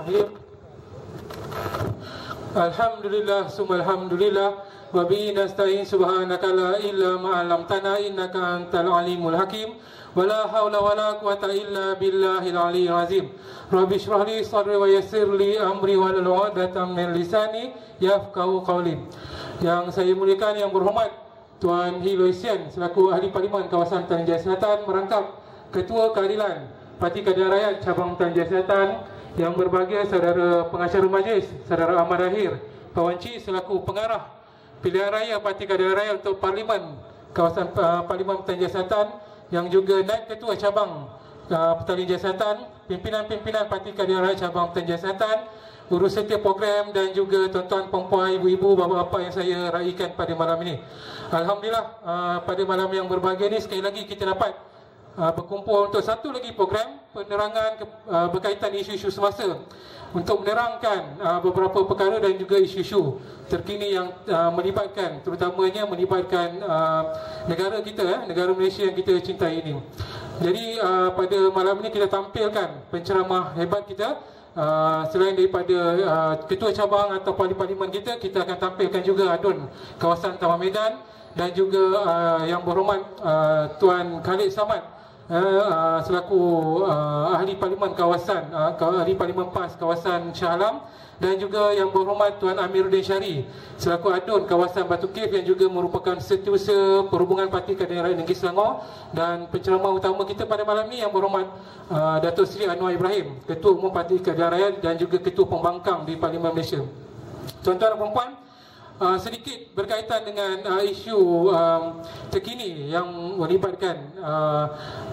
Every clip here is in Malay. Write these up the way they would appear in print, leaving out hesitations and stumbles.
Bismillahirrahmanirrahim. Alhamdulillah summa alhamdulillah wa bihi nasta'in subhanaka la ilma ma 'allamtana innaka antal alimul hakim wa la haula wa la quwata illa billahil aliyyil azim. Rabbi shrah li sadri wa yassir li amri wa hlul 'uqdatam min lisani yafqahu qawli. Yang saya muliakan, yang berhormat Tuan Hiloisian selaku Ahli Parlimen Kawasan Tanjung Jaya Selatan, merangkap Ketua Keadilan Parti Keadilan Rakyat Cabang Tanjung Jaya Selatan, yang berbahagia Saudara Pengacara Majlis Saudara Ahmad Rahir Pawanci selaku Pengarah Pilihan Raya Parti Keadilan Rakyat untuk Parlimen Kawasan Parlimen Tanjung Jaya Selatan, yang juga Naib Ketua Cabang Tanjung Jaya Selatan, pimpinan-pimpinan Parti Keadilan Rakyat Cabang Tanjung Jaya Selatan, urus setiap program, dan juga tuan-tuan, puan-puan, ibu-ibu, bapa-bapa yang saya raikan pada malam ini. Alhamdulillah, pada malam yang berbahagia ini sekali lagi kita dapat berkumpul untuk satu lagi program penerangan berkaitan isu-isu semasa, untuk menerangkan beberapa perkara dan juga isu-isu terkini yang melibatkan, terutamanya melibatkan negara kita, negara Malaysia yang kita cintai ini. Jadi pada malam ini kita tampilkan penceramah hebat kita. Selain daripada ketua cabang atau parlimen kita akan tampilkan juga adun kawasan Taman Medan, dan juga yang berhormat Tuan Khalid Samad selaku ahli parlimen kawasan, ahli parlimen PAS kawasan Shah Alam, dan juga yang berhormat Tuan Amiruddin Syari selaku adun kawasan Batu Cave, yang juga merupakan Setiausaha Perhubungan Parti Keadilan Rakyat Negeri Selangor. Dan penceramah utama kita pada malam ini yang berhormat Datuk Seri Anwar Ibrahim, Ketua Umum Parti Keadilan Rakyat dan juga Ketua Pembangkang di Parlimen Malaysia. Tuan-tuan dan puan-puan, sedikit berkaitan dengan isu terkini yang melibatkan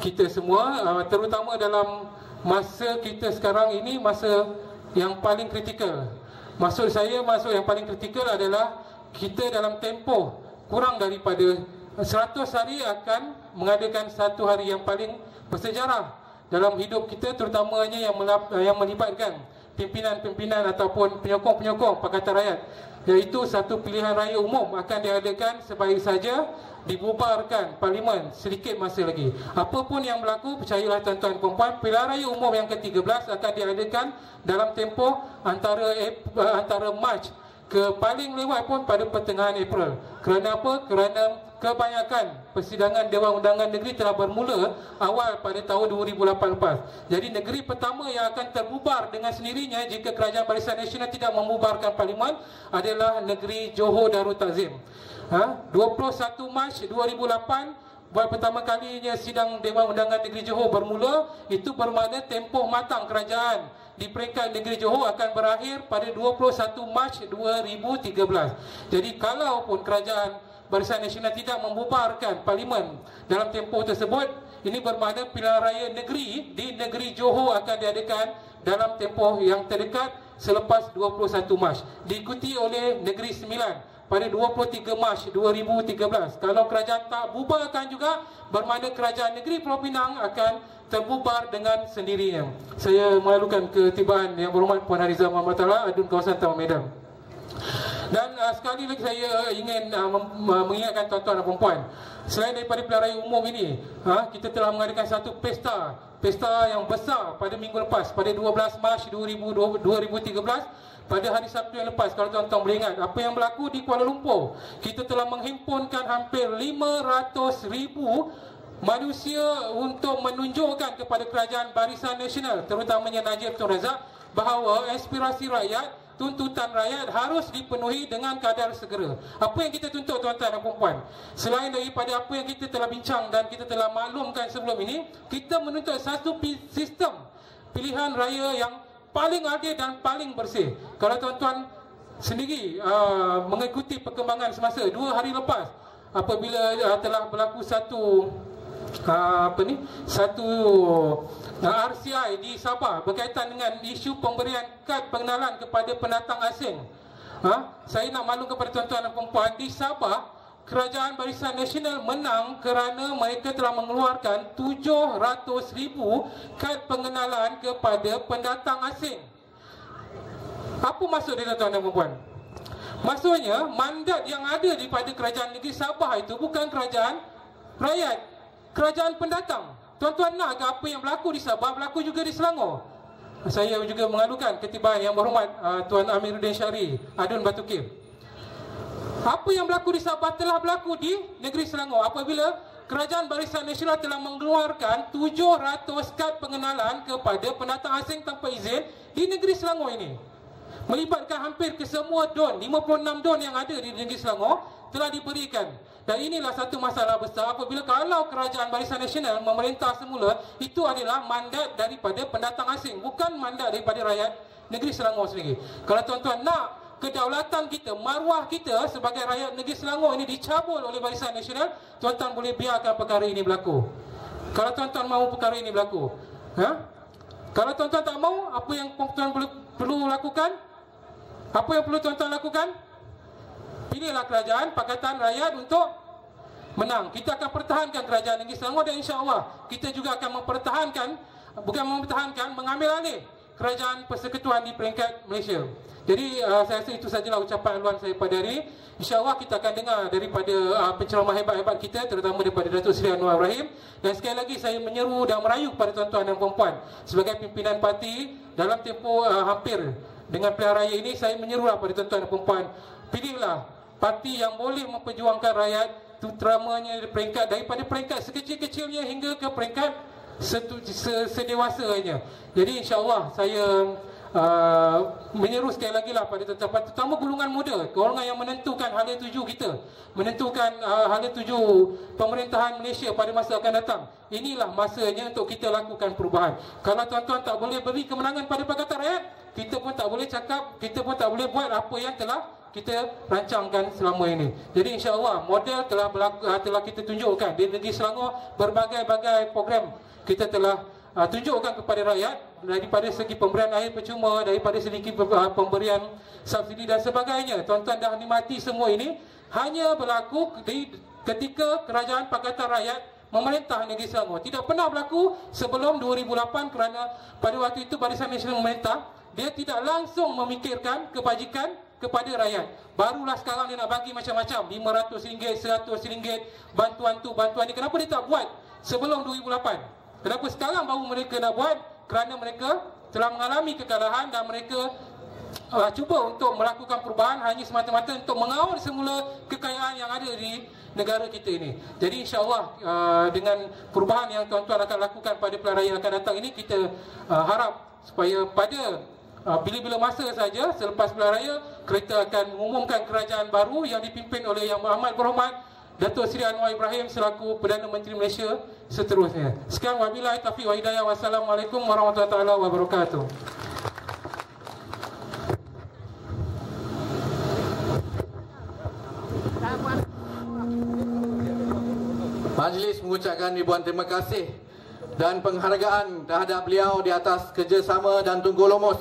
kita semua, terutama dalam masa kita sekarang ini, masa yang paling kritikal. Maksud saya, maksud yang paling kritikal adalah kita dalam tempoh kurang daripada 100 hari akan mengadakan satu hari yang paling bersejarah dalam hidup kita, terutamanya yang melibatkan pimpinan-pimpinan ataupun penyokong-penyokong Pakatan Rakyat, iaitu satu pilihan raya umum akan diadakan sebaik saja dibubarkan Parlimen sedikit masa lagi. Apapun yang berlaku, percayalah tuan-tuan puan-puan, pilihan raya umum yang ke-13 akan diadakan dalam tempoh antara Mac ke paling lewat pun pada pertengahan April. Kerana apa? Kerana kebanyakan persidangan Dewan Undangan Negeri telah bermula awal pada tahun 2008 lepas. Jadi negeri pertama yang akan terbubar dengan sendirinya jika Kerajaan Barisan Nasional tidak membubarkan Parlimen adalah negeri Johor Darul Takzim. 21 Mac 2008 buat pertama kalinya sidang Dewan Undangan Negeri Johor bermula. Itu bermakna tempoh matang kerajaan di peringkat negeri Johor akan berakhir pada 21 Mac 2013. Jadi kalau pun Kerajaan Barisan Nasional tidak membubarkan Parlimen dalam tempoh tersebut, ini bermakna pilihan raya negeri di negeri Johor akan diadakan dalam tempoh yang terdekat selepas 21 Mac, diikuti oleh negeri Sembilan pada 23 Mac 2013. Kalau kerajaan tak bubarkan juga, bermakna kerajaan negeri Pulau Pinang akan terbubar dengan sendirinya. Saya malukan ketibaan yang berhormat Puan Hariza Muhammad Taala, adun kawasan Taman Medan. Dan sekali lagi saya ingin mengingatkan tuan-tuan dan puan-puan, selain daripada pilihan raya umum ini, kita telah mengadakan satu pesta yang besar pada minggu lepas, pada 12 Mac 2013. Pada hari Sabtu yang lepas, kalau tuan-tuan boleh ingat apa yang berlaku di Kuala Lumpur, kita telah menghimpunkan hampir 500,000 manusia untuk menunjukkan kepada Kerajaan Barisan Nasional, terutamanya Najib Tun Razak, bahawa aspirasi rakyat, tuntutan rakyat harus dipenuhi dengan kadar segera. Apa yang kita tuntut tuan-tuan dan puan-puan, selain daripada apa yang kita telah bincang dan kita telah maklumkan sebelum ini, kita menuntut satu sistem pilihan raya yang paling adil dan paling bersih. Kalau tuan-tuan sendiri mengikuti perkembangan semasa 2 hari lepas, apabila telah berlaku satu RCI di Sabah berkaitan dengan isu pemberian kad pengenalan kepada pendatang asing. Saya nak maklum kepada tuan-tuan dan puan-puan, di Sabah Kerajaan Barisan Nasional menang kerana mereka telah mengeluarkan 700,000 kad pengenalan kepada pendatang asing. Apa maksud dia tuan-tuan dan puan-puan? Maksudnya mandat yang ada daripada kerajaan negeri Sabah itu bukan kerajaan rakyat, kerajaan pendatang. Tuan-tuan nak ke apa yang berlaku di Sabah berlaku juga di Selangor? saya juga mengadukan Ketiban Yang Berhormat Tuan Amiruddin Syari Adun Batu Kim. Apa yang berlaku di Sabah telah berlaku di negeri Selangor apabila Kerajaan Barisan Nasional telah mengeluarkan 700 kad pengenalan kepada pendatang asing tanpa izin di negeri Selangor ini, melibatkan hampir ke semua don, 56 don yang ada di negeri Selangor telah diberikan. Dan inilah satu masalah besar apabila kalau Kerajaan Barisan Nasional memerintah semula, itu adalah mandat daripada pendatang asing, bukan mandat daripada rakyat negeri Selangor sendiri. Kalau tuan-tuan nak kedaulatan kita, maruah kita sebagai rakyat negeri Selangor ini dicabul oleh Barisan Nasional, tuan-tuan boleh biarkan perkara ini berlaku. Kalau tuan-tuan mahu perkara ini berlaku, kalau tuan-tuan tak mahu, apa yang tuan-tuan perlu lakukan? Apa yang perlu tuan-tuan lakukan? Pilihlah kerajaan Pakatan Rakyat untuk menang. Kita akan pertahankan kerajaan negeri Selangor dan insya-Allah kita juga akan mengambil alih kerajaan persekutuan di peringkat Malaysia. Jadi saya rasa itu sajalah ucapan haluan saya pada hari ini. InsyaAllah kita akan dengar daripada penceramah hebat-hebat kita, terutama daripada Datuk Seri Anwar Ibrahim. Dan sekali lagi saya menyeru dan merayu kepada tuan-tuan dan puan-puan sebagai pimpinan parti dalam tempoh hampir dengan pilihan raya ini, saya menyerulah kepada tuan-tuan dan puan-puan, pilihlah parti yang boleh memperjuangkan rakyat, terutamanya daripada peringkat sekecil-kecilnya hingga ke peringkat sedewasanya. Jadi insya-Allah saya menyeru sekali lagi lah pada tuan-tuan, terutama golongan muda, golongan yang menentukan hala tuju kita, menentukan hala tuju pemerintahan Malaysia pada masa akan datang. Inilah masanya untuk kita lakukan perubahan. Kalau tuan-tuan tak boleh beri kemenangan pada Pakatan Rakyat, kita pun tak boleh cakap, kita pun tak boleh buat apa yang telah kita rancangkan selama ini. Jadi insya-Allah model telah kita tunjukkan di negeri Selangor, berbagai-bagai program kita telah tunjukkan kepada rakyat, daripada segi pemberian air percuma, daripada segi pemberian subsidi dan sebagainya. Tuan-tuan dah nikmati semua ini, hanya berlaku ketika Kerajaan Pakatan Rakyat memerintah negeri Selangor. Tidak pernah berlaku sebelum 2008 kerana pada waktu itu Barisan Nasional memerintah, dia tidak langsung memikirkan kebajikan kepada rakyat. Barulah sekarang dia nak bagi macam-macam, RM500, RM100, bantuan tu, bantuan ni. Kenapa dia tak buat sebelum 2008? Kenapa sekarang baru mereka nak buat? Kerana mereka telah mengalami kekalahan dan mereka cuba untuk melakukan perubahan hanya semata-mata untuk mengawal semula kekayaan yang ada di negara kita ini. Jadi insya-Allah dengan perubahan yang tuan-tuan akan lakukan pada pilihan raya akan datang ini, kita harap supaya pada bila-bila masa saja selepas pilihan raya, kita akan mengumumkan kerajaan baru yang dipimpin oleh Yang Amat Berhormat Datuk Seri Anwar Ibrahim selaku Perdana Menteri Malaysia seterusnya. Sekian, wabillahi taufiq wa hidayah. Wassalamualaikum warahmatullahi wabarakatuh. Majlis mengucapkan ribuan terima kasih dan penghargaan terhadap beliau di atas kerjasama dan tunggu lumus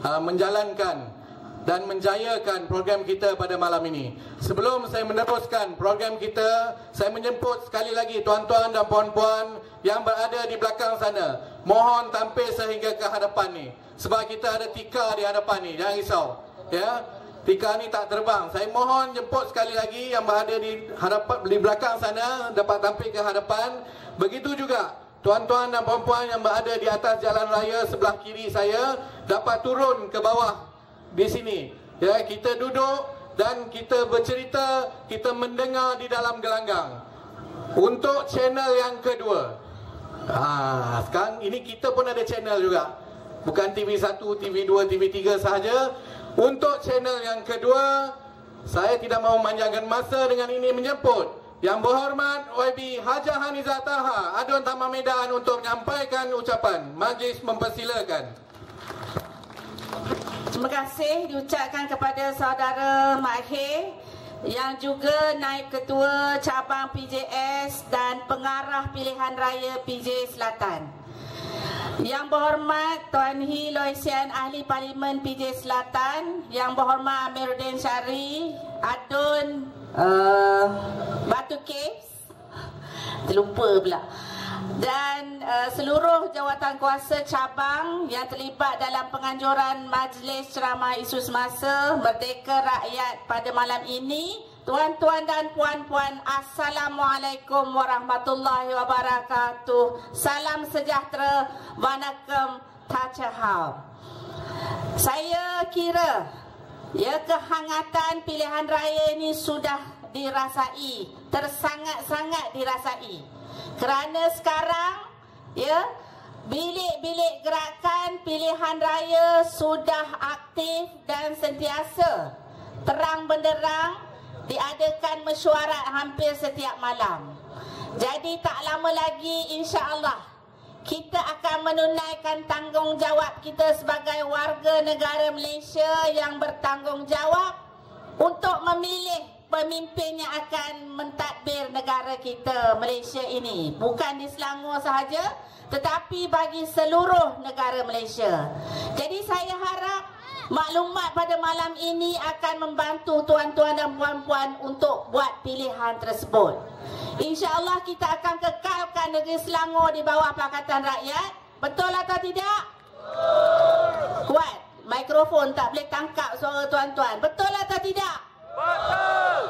menjalankan dan menjayakan program kita pada malam ini. Sebelum saya meneruskan program kita, saya menjemput sekali lagi tuan-tuan dan puan-puan yang berada di belakang sana. Mohon tampil sehingga ke hadapan ni, sebab kita ada tika di hadapan ni. Jangan risau, ya. Tika ni tak terbang. Saya mohon jemput sekali lagi yang berada di belakang sana dapat tampil ke hadapan. Begitu juga tuan-tuan dan puan-puan yang berada di atas jalan raya sebelah kiri saya dapat turun ke bawah di sini. Ya, kita duduk dan kita bercerita, kita mendengar di dalam gelanggang. Untuk channel yang kedua, sekarang ini kita pun ada channel juga, bukan TV1, TV2, TV3 sahaja. Untuk channel yang kedua, saya tidak mahu memanjangkan masa dengan ini menjemput Yang Berhormat YB Hajah Hanizah Taha Adun Taman Medan untuk menyampaikan ucapan. Majlis mempersilakan. Terima kasih diucapkan kepada saudara Mahir yang juga Naib Ketua Cabang PJS dan Pengarah Pilihan Raya PJ Selatan. Yang Berhormat Tuan Hee Loy Sian Ahli Parlimen PJ Selatan, Yang Berhormat Amiruddin Syari Adun Batu Caves, terlupa pula, dan seluruh jawatan kuasa cabang yang terlibat dalam penganjuran majlis ceramah isu semasa Merdeka Rakyat pada malam ini. Tuan-tuan dan puan-puan, Assalamualaikum warahmatullahi wabarakatuh. Salam sejahtera, Vanakkam, Tachahau. Saya kira ya kehangatan pilihan raya ini sudah dirasai, tersangat-sangat dirasai. Kerana sekarang ya bilik-bilik gerakan pilihan raya sudah aktif dan sentiasa terang benderang diadakan mesyuarat hampir setiap malam. Jadi tak lama lagi insya-Allah kita akan menunaikan tanggungjawab kita sebagai warga negara Malaysia yang bertanggungjawab untuk memilih pemimpin yang akan mentadbir negara kita Malaysia ini. Bukan di Selangor sahaja, tetapi bagi seluruh negara Malaysia. Jadi saya harap maklumat pada malam ini akan membantu tuan-tuan dan puan-puan untuk buat pilihan tersebut. InsyaAllah kita akan kekalkan negeri Selangor di bawah Pakatan Rakyat. Betul atau tidak? Kuat. Mikrofon tak boleh tangkap suara tuan-tuan. Betul atau tidak? Betul.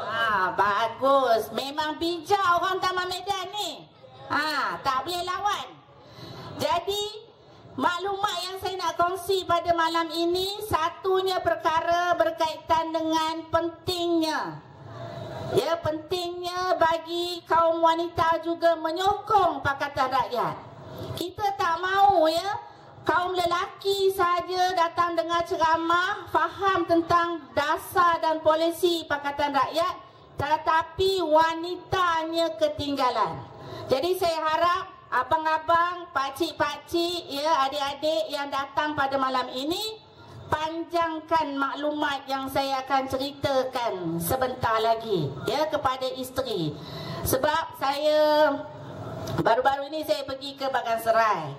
Bagus. Memang bijak orang Taman Medan ni. Tak boleh lawan. Jadi maklumat yang saya nak kongsi pada malam ini, satunya perkara berkaitan dengan pentingnya bagi kaum wanita juga menyokong Pakatan Rakyat. Kita tak mahu kaum lelaki saja datang dengar ceramah, faham tentang dasar dan polisi Pakatan Rakyat, tetapi wanitanya ketinggalan. Jadi saya harap abang-abang, pakcik-pakcik, adik-adik yang datang pada malam ini, panjangkan maklumat yang saya akan ceritakan sebentar lagi kepada isteri. Sebab saya baru-baru ini saya pergi ke Bagan Serai.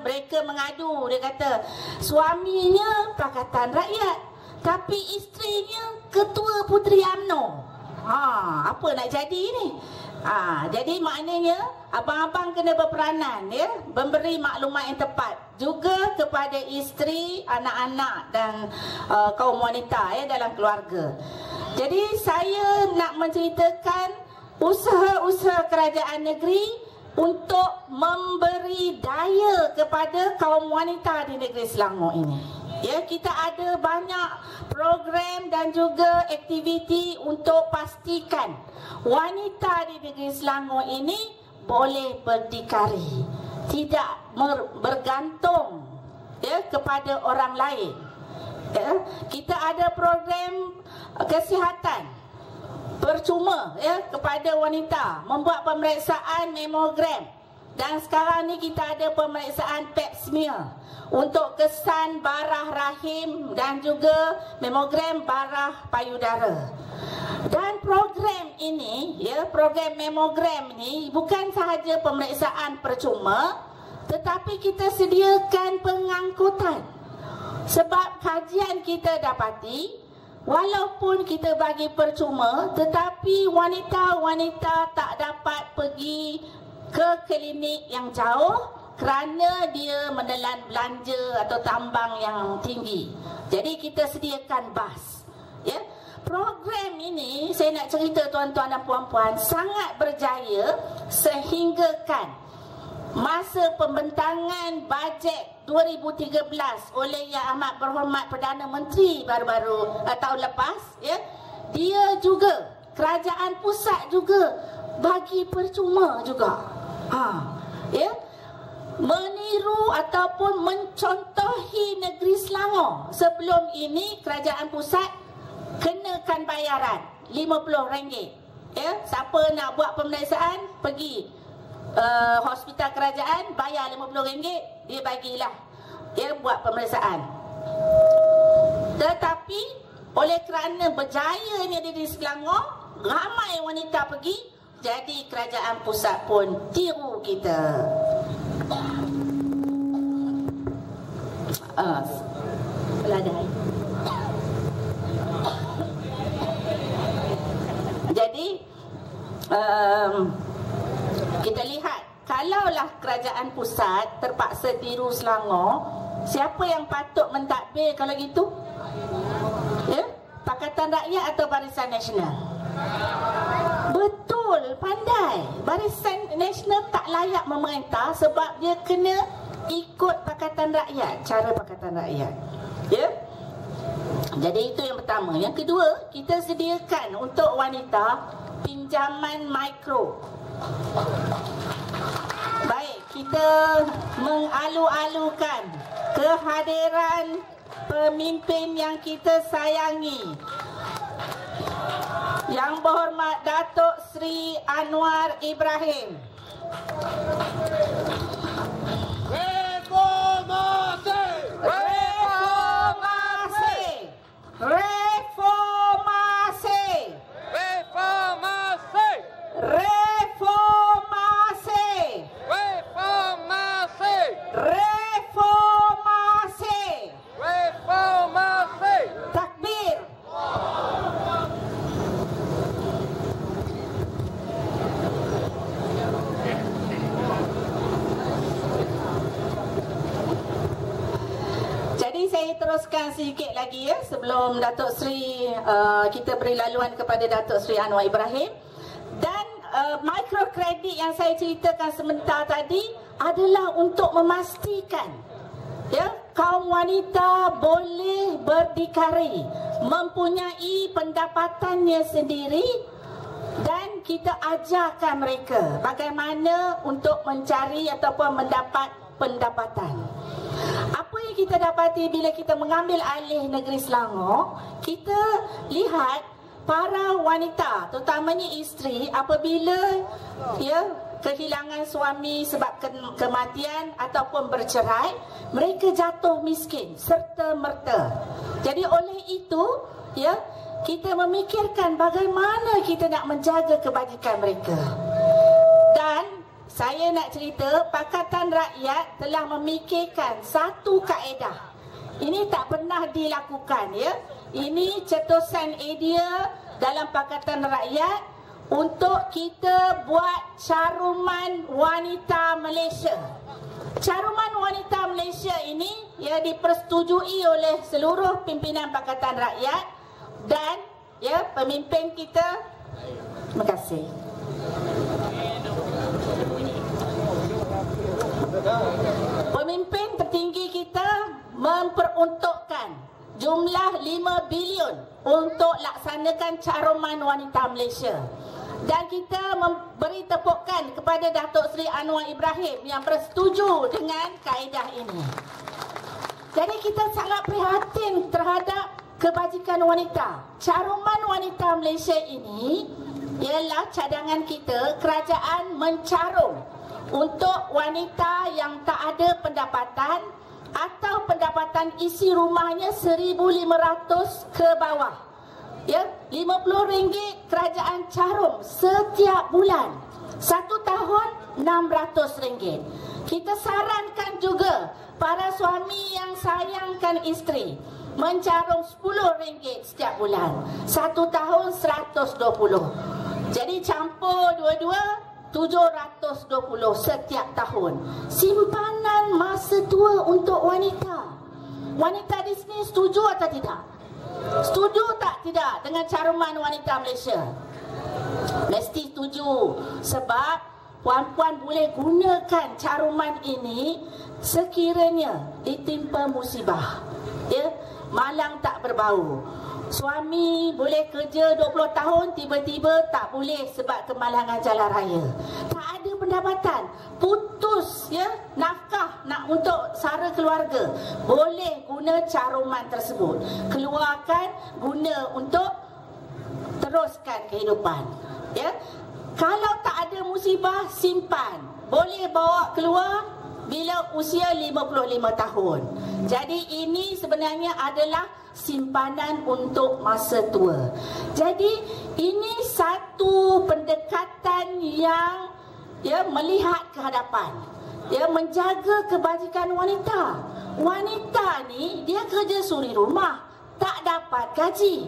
Mereka mengadu, dia kata suaminya Pakatan Rakyat tapi isterinya Ketua Puteri UMNO. Apa nak jadi ni? Jadi maknanya abang-abang kena berperanan memberi maklumat yang tepat juga kepada isteri, anak-anak dan kaum wanita dalam keluarga. Jadi saya nak menceritakan usaha-usaha kerajaan negeri untuk memberi daya kepada kaum wanita di negeri Selangor ini. Kita ada banyak program dan juga aktiviti untuk pastikan wanita di negeri Selangor ini boleh berdikari, tidak bergantung kepada orang lain. Kita ada program kesihatan percuma kepada wanita, membuat pemeriksaan mamogram, dan sekarang ni kita ada pemeriksaan pap smear untuk kesan barah rahim dan juga mamogram barah payudara. Dan program ini, program mamogram ini bukan sahaja pemeriksaan percuma, tetapi kita sediakan pengangkutan. Sebab kajian kita dapati, walaupun kita bagi percuma, tetapi wanita-wanita tak dapat pergi ke klinik yang jauh kerana dia menelan belanja atau tambang yang tinggi. Jadi kita sediakan bas. Program ini saya nak cerita tuan-tuan dan puan-puan sangat berjaya sehinggakan masa pembentangan bajet 2013 oleh Yang Amat Berhormat Perdana Menteri baru-baru tahun lepas, dia juga kerajaan pusat juga bagi percuma juga. Meniru ataupun mencontohi negeri Selangor. Sebelum ini kerajaan pusat kenakan bayaran RM50. Siapa nak buat pemeriksaan pergi hospital kerajaan, bayar RM50, dia bagilah buat pemeriksaan. Tetapi oleh kerana berjayanya di Selangor, ramai wanita pergi, jadi kerajaan pusat pun tiru kita. Peladai. Jadi kita lihat, kalaulah kerajaan pusat terpaksa tiru Selangor, siapa yang patut mentadbir kalau gitu? Pakatan Rakyat atau Barisan Nasional? Betul. betul, pandai. Barisan Nasional tak layak memerintah sebab dia kena ikut Pakatan Rakyat, cara Pakatan Rakyat. Ya. Jadi itu yang pertama. Yang kedua, kita sediakan untuk wanita pinjaman mikro. Baik, kita mengalu-alukan kehadiran pemimpin yang kita sayangi, Yang Berhormat Datuk Seri Anwar Ibrahim. Reformasi! Reformasi! Reformasi! Reformasi! Reformasi! Reformasi! Reformasi! Reformasi! Takbir! Jadi saya teruskan sedikit lagi ya sebelum Datuk Seri kita beri laluan kepada Datuk Seri Anwar Ibrahim. Dan mikrokredit yang saya ceritakan sebentar tadi adalah untuk memastikan ya kaum wanita boleh berdikari, mempunyai pendapatannya sendiri, dan kita ajarkan mereka bagaimana untuk mencari ataupun mendapat pendapatan. Apa yang kita dapati bila kita mengambil alih negeri Selangor, kita lihat para wanita, terutamanya isteri, apabila ya kehilangan suami sebab kematian ataupun bercerai, mereka jatuh miskin serta merta. Jadi oleh itu, ya, kita memikirkan bagaimana kita nak menjaga kebajikan mereka. Dan saya nak cerita, Pakatan Rakyat telah memikirkan satu kaedah. Ini tak pernah dilakukan ya. Ini cetusan idea dalam Pakatan Rakyat untuk kita buat caruman wanita Malaysia. Caruman wanita Malaysia ini ya dipersetujui oleh seluruh pimpinan Pakatan Rakyat dan ya pemimpin kita. Terima kasih. Pemimpin tertinggi kita memperuntukkan jumlah 5 bilion untuk laksanakan caruman wanita Malaysia. Dan kita memberi tepukan kepada Datuk Seri Anwar Ibrahim yang bersetuju dengan kaedah ini. Jadi kita sangat prihatin terhadap kebajikan wanita. Caruman wanita Malaysia ini ialah cadangan kita, kerajaan mencarum untuk wanita yang tak ada pendapatan atau pendapatan isi rumahnya 1,500 ke bawah. Ya, RM50 kerajaan carum setiap bulan. 1 tahun RM600. Kita sarankan juga para suami yang sayangkan isteri mencarum RM10 setiap bulan. 1 tahun RM120. Jadi campur dua-dua RM720 setiap tahun. Simpanan masa tua untuk wanita. Wanita di sini setuju atau tidak? Setuju tak tidak dengan caruman wanita Malaysia? Mesti setuju. Sebab puan-puan boleh gunakan caruman ini sekiranya ditimpa musibah. Ya, malang tak berbau. Suami boleh kerja 20 tahun, tiba-tiba tak boleh sebab kemalangan jalan raya. Tak ada pendapatan, putus ya nafkah nak untuk sara keluarga. Boleh guna caruman tersebut. Keluarkan, guna untuk teruskan kehidupan. Ya. Kalau tak ada musibah, simpan. Boleh bawa keluar bila usia 55 tahun. Jadi ini sebenarnya adalah simpanan untuk masa tua. Jadi ini satu pendekatan yang ya melihat ke hadapan, ya menjaga kebajikan wanita. Wanita ni dia kerja suri rumah, tak dapat gaji.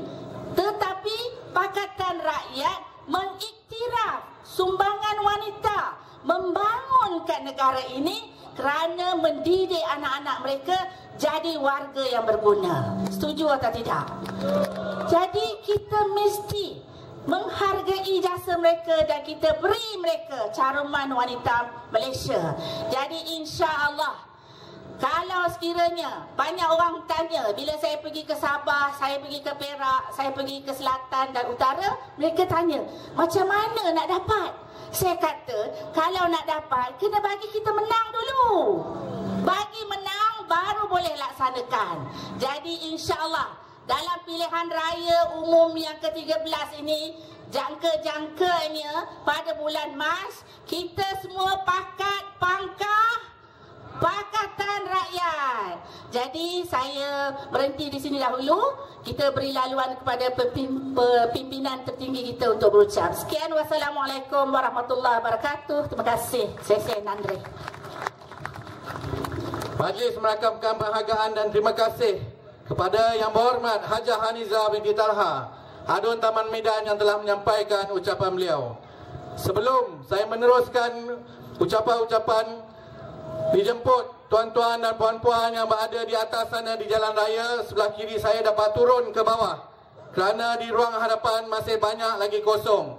Tetapi Pakatan Rakyat mengiktiraf sumbangan wanita membangunkan negara ini kerana mendidik anak-anak mereka jadi warga yang berguna. Setuju atau tidak? Jadi kita mesti menghargai jasa mereka dan kita beri mereka caruman wanita Malaysia. Jadi insya-Allah, kalau sekiranya banyak orang tanya, bila saya pergi ke Sabah, saya pergi ke Perak, saya pergi ke Selatan dan Utara, mereka tanya, macam mana nak dapat? Saya kata, kalau nak dapat, kena bagi kita menang dulu. Bagi menang, baru boleh laksanakan. Jadi insya-Allah, dalam pilihan raya umum yang ke-13 ini, jangka-jangkanya pada bulan Mac, kita semua pakat pangkah Pakatan Rakyat. Jadi saya berhenti di sini dahulu. Kita beri laluan kepada pimpinan tertinggi kita untuk berucap. Sekian, wassalamualaikum warahmatullahi wabarakatuh. Terima kasih. Saya Nandri. Majlis merakamkan penghargaan dan terima kasih kepada Yang Berhormat Hajah Haniza binti Talha, Adun Taman Medan, yang telah menyampaikan ucapan beliau. Sebelum saya meneruskan ucapan-ucapan, dijemput tuan-tuan dan puan-puan yang berada di atas sana di jalan raya. Sebelah kiri saya dapat turun ke bawah kerana di ruang hadapan masih banyak lagi kosong.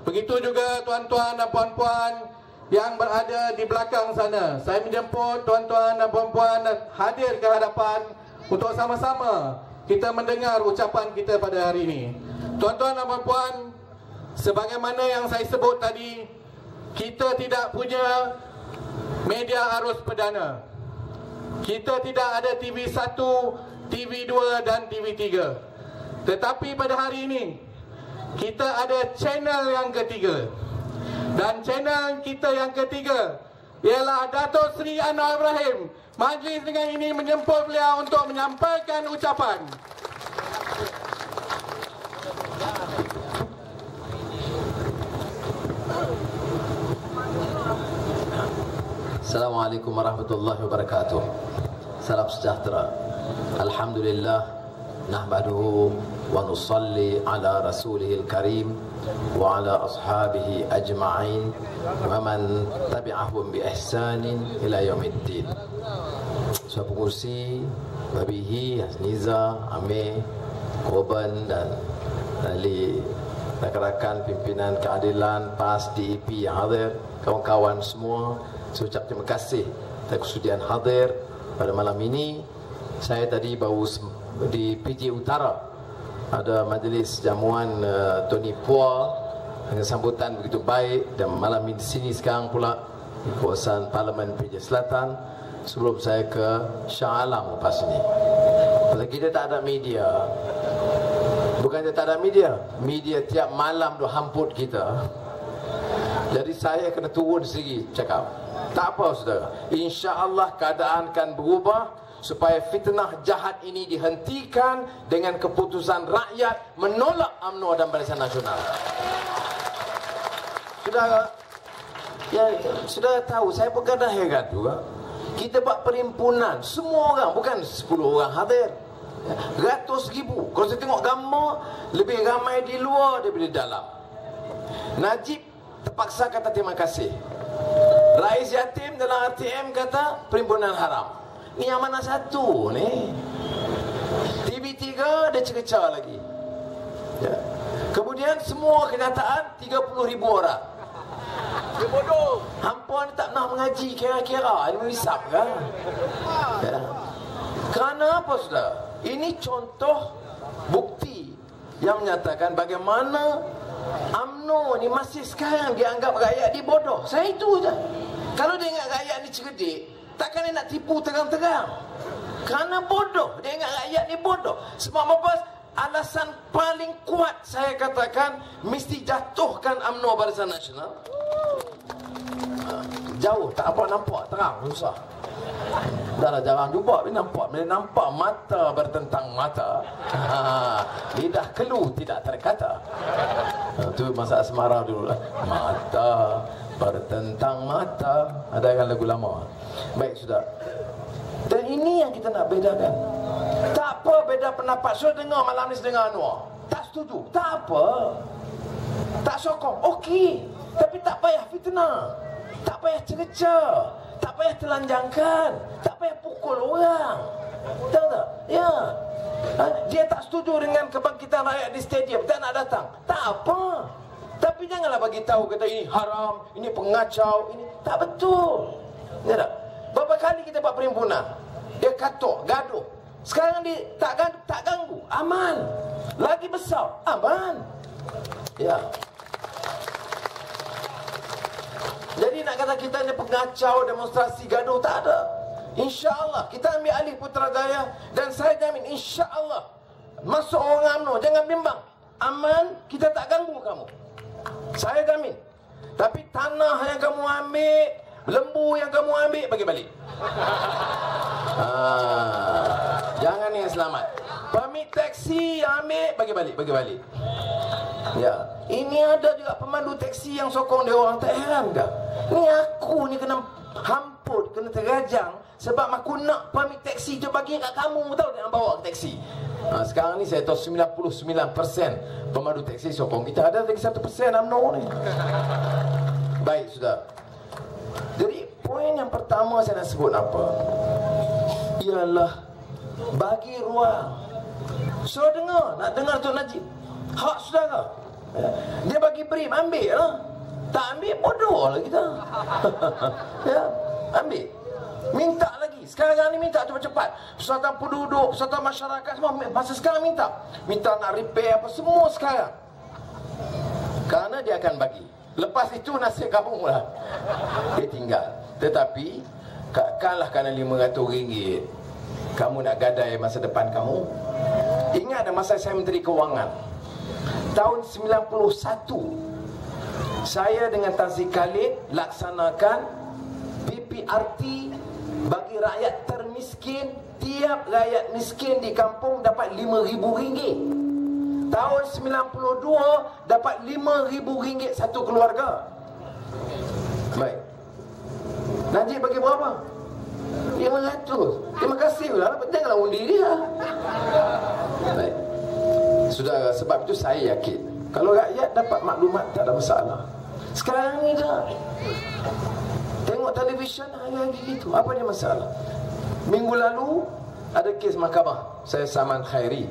Begitu juga tuan-tuan dan puan-puan yang berada di belakang sana. Saya menjemput tuan-tuan dan puan-puan hadir ke hadapan untuk sama-sama kita mendengar ucapan kita pada hari ini. Tuan-tuan dan puan-puan, sebagaimana yang saya sebut tadi, kita tidak punya media arus perdana. Kita tidak ada TV1, TV2 dan TV3. Tetapi pada hari ini kita ada channel yang ketiga. Dan channel kita yang ketiga ialah Dato' Seri Anwar Ibrahim. Majlis dengan ini menjemput beliau untuk menyampaikan ucapan. Assalamualaikum warahmatullahi wabarakatuh. Salam sejahtera. Alhamdulillah, nahmaduhu wa nusalli ala rasulihil karim wa ala ashabihi ajma'in wa man tabi'ahum bi ihsanin ila yaumiddin. Saya pengurusi Babihi, Hasniza, Amir, Korban dan ahli rakan-rakan pimpinan keadilan, PAS, DEP yang hadir, kawan-kawan semua, saya ucap terima kasih atas kesudian hadir pada malam ini. Saya tadi baru di PJ Utara ada majlis jamuan Tony Puah dengan sambutan begitu baik, dan malam ini di sini sekarang pula di kawasan Parlimen PJ Selatan. Sebelum saya ke Shah Alam lepas ini, pasal kita tak ada media. Bukannya tak ada media, media tiap malam tu hamput kita. Jadi saya kena turun sendiri cakap. Tak apa saudara, insya-Allah keadaan akan berubah supaya fitnah jahat ini dihentikan dengan keputusan rakyat menolak UMNO dan Barisan Nasional. Saudara, ya, saudara tahu, saya pun kadang heran juga. Kita buat perhimpunan, semua orang, bukan 10 orang hadir, ratus ribu. Kalau saya tengok gambar, lebih ramai di luar daripada dalam. Najib terpaksa kata terima kasih. Rais Yatim dalam RTM kata perhimpunan haram. Ni yang mana satu ni? TV3 ada cerca lagi ya. Kemudian semua kenyataan 30,000 orang. Dia bodoh. Hampa ni tak pernah mengaji kira-kira, ilmu hisab kan ya. Kerana apa sudah? Ini contoh bukti yang menyatakan bagaimana UMNO ni masih sekarang dianggap rakyat ni bodoh. Saya itu je. Kalau dia ingat rakyat ni cerdik, takkan dia nak tipu terang-terang. Kerana bodoh, dia ingat rakyat ni bodoh. Sebab apa? Alasan paling kuat saya katakan mesti jatuhkan UMNO Barisan Nasional. Jauh, tak apa nampak, terang, susah. Dah lah jarang jumpa, bila nampak mata bertentang mata, lidah keluh tidak terkata. Itu masa asmara dulu lah. Mata bertentang mata. Ada kan lagu lama. Baik sudah. Dan ini yang kita nak bedakan. Tak apa beda pendapat. So dengar malam ni sedengah Anwar, tak setuju, tak apa, tak sokong, okey. Tapi tak payah fitnah, tak payah cerca, tak payah telanjangkan, tak payah pukul orang. Tahu tak? Ya. Dia tak setuju dengan kebangkitan rakyat di stadium, tak nak datang. Tak apa. Tapi janganlah bagi tahu kata ini haram, ini pengacau, ini tak betul. Ya tak? Berapa kali kita buat perhimpunan, dia katok, gaduh. Sekarang dia tak ganggu, aman. Lagi besar, aman. Ya. Jadi nak kata kita ni pengacau, demonstrasi, gaduh, tak ada. InsyaAllah kita ambil alih Putrajaya. Dan saya jamin insyaAllah masuk orang UMNO, jangan bimbang, aman, kita tak ganggu kamu, saya jamin. Tapi tanah yang kamu ambil, lembu yang kamu ambil, bagi balik. Jangan yang selamat. Permit taksi yang ambil, bagi balik. Ya, ini ada juga pemandu taksi yang sokong dia orang, tak heran dah. Ni aku ni kena hamput, kena terajang sebab aku nak permit taksi je bagi kat kamu, tahu tak, yang bawa ke taksi. Sekarang ni saya tahu 99% pemandu taksi sokong kita, ada lagi 1% UMNO ni. Baik, sudah. Jadi poin yang pertama saya nak sebut apa? Ialah bagi ruang. Suruh dengar, nak dengar Tok Najib, hak saudara. Dia bagi brim, ambil lah. Tak ambil, bodoh lah kita. Ya, ambil. Minta lagi. Sekarang ni minta cepat-cepat. Persatuan penduduk, persatuan masyarakat, semua masa sekarang minta nak repair apa, semua sekarang. Kerana dia akan bagi. Lepas itu nasib kamu lah, dia tinggal. Tetapi takkanlah kerana RM500 kamu nak gadai masa depan kamu. Ingat ada masa saya Menteri Kewangan tahun 91, saya dengan Tan Sri Khalid laksanakan PPRT bagi rakyat termiskin. Tiap rakyat miskin di kampung dapat RM5,000. Tahun 92 dapat RM5,000 satu keluarga. Baik. Najib bagi berapa? RM500. Terima kasih lah. Janganlah undi dia. Baik. Sudah, sebab itu saya yakin kalau rakyat dapat maklumat tak ada masalah. Sekarang ni dah tengok televisyen hari-hari gitu, apa dia masalah? Minggu lalu ada kes mahkamah, saya saman Khairi.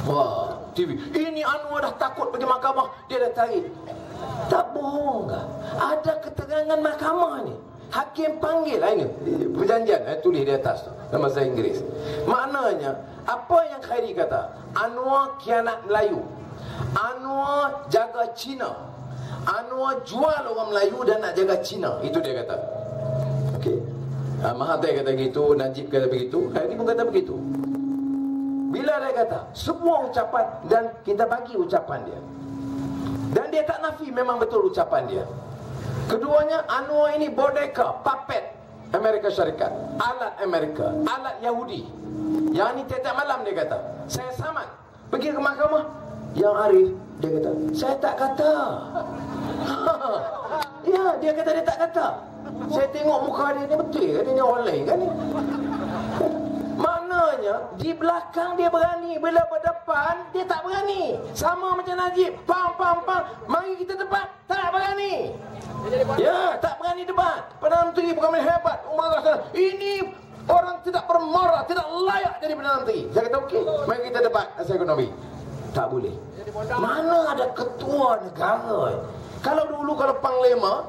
Wah, TV, ini Anwar dah takut pergi mahkamah, dia dah tarik. Tak bohong kah? Ada keterangan mahkamah ni. Hakim panggil lah ini perjanjian, tulis di atas tu dalam bahasa Inggeris. Maknanya apa yang Khairi kata, Anwar khianat Melayu, Anwar jaga Cina, Anwar jual orang Melayu dan nak jaga Cina. Itu dia kata. Okey. Mahathir kata begitu, Najib kata begitu, Khairi pun kata begitu. Bila dia kata semua ucapan, dan kita bagi ucapan dia, dan dia tak nafi memang betul ucapan dia. Keduanya, Anwar ini bodeka, puppet Amerika Syarikat, alat Amerika, alat Yahudi. Yang ni tiap-tiap malam dia kata, saya saman pergi ke mahkamah. Yang Arif, dia kata, saya tak kata. Ya, dia kata dia tak kata. Saya tengok muka dia ni betul kan, dia ni orang lain kan ni. Maknanya di belakang dia berani, bila berdepan dia tak berani. Sama macam Najib, pam. Mari kita debat, tak berani. Ya, tak berani debat. Perdana Menteri bukan main hebat. Umar kata, ini orang tidak bermarah, tidak layak jadi Perdana Menteri. Saya kata okey, mari kita debat asal ekonomi. Tak boleh. Mana ada ketua negara? Kalau dulu kalau panglima